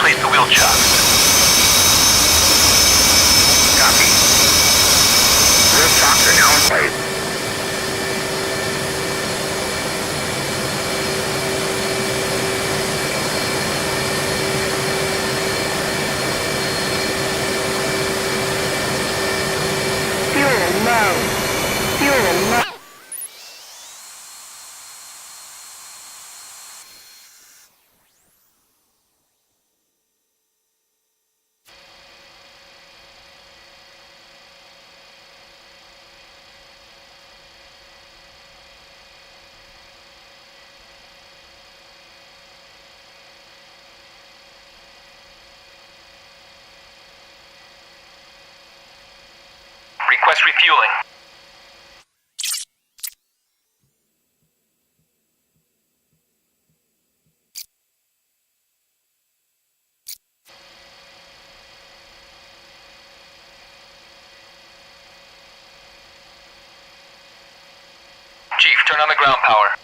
replace the wheel chocks. Copy. Wheel chocks are now in place. Fuel low. Fuel low. Request refueling. Chief, turn on the ground power.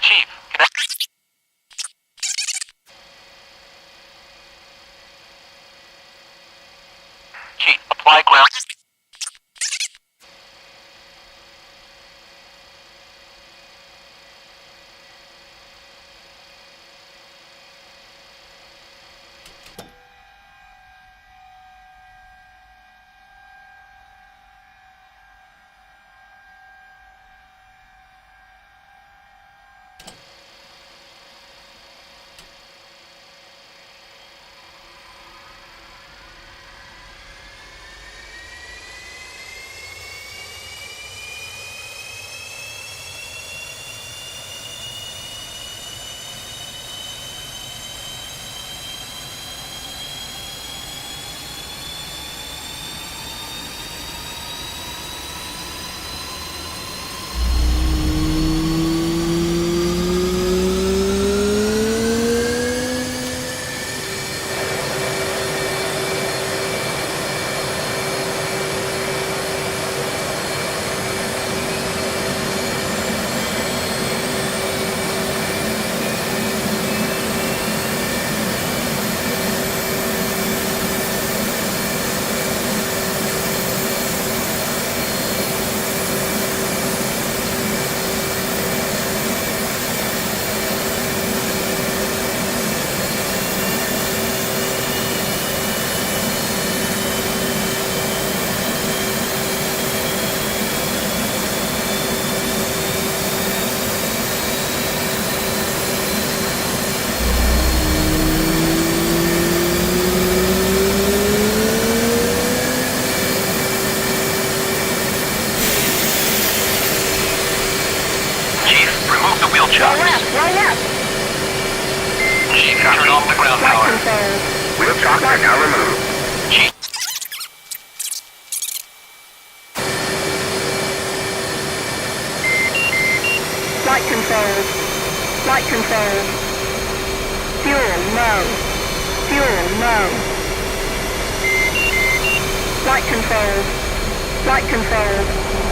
Chief, Chief, apply ground. Remove the wheel chocks. Roll up. Chief, turn off the ground Flight power. controls. Wheel chocks are now removed. Chief, Flight controls. Flight controls. Fuel low. Fuel low. Flight controls. Flight controls.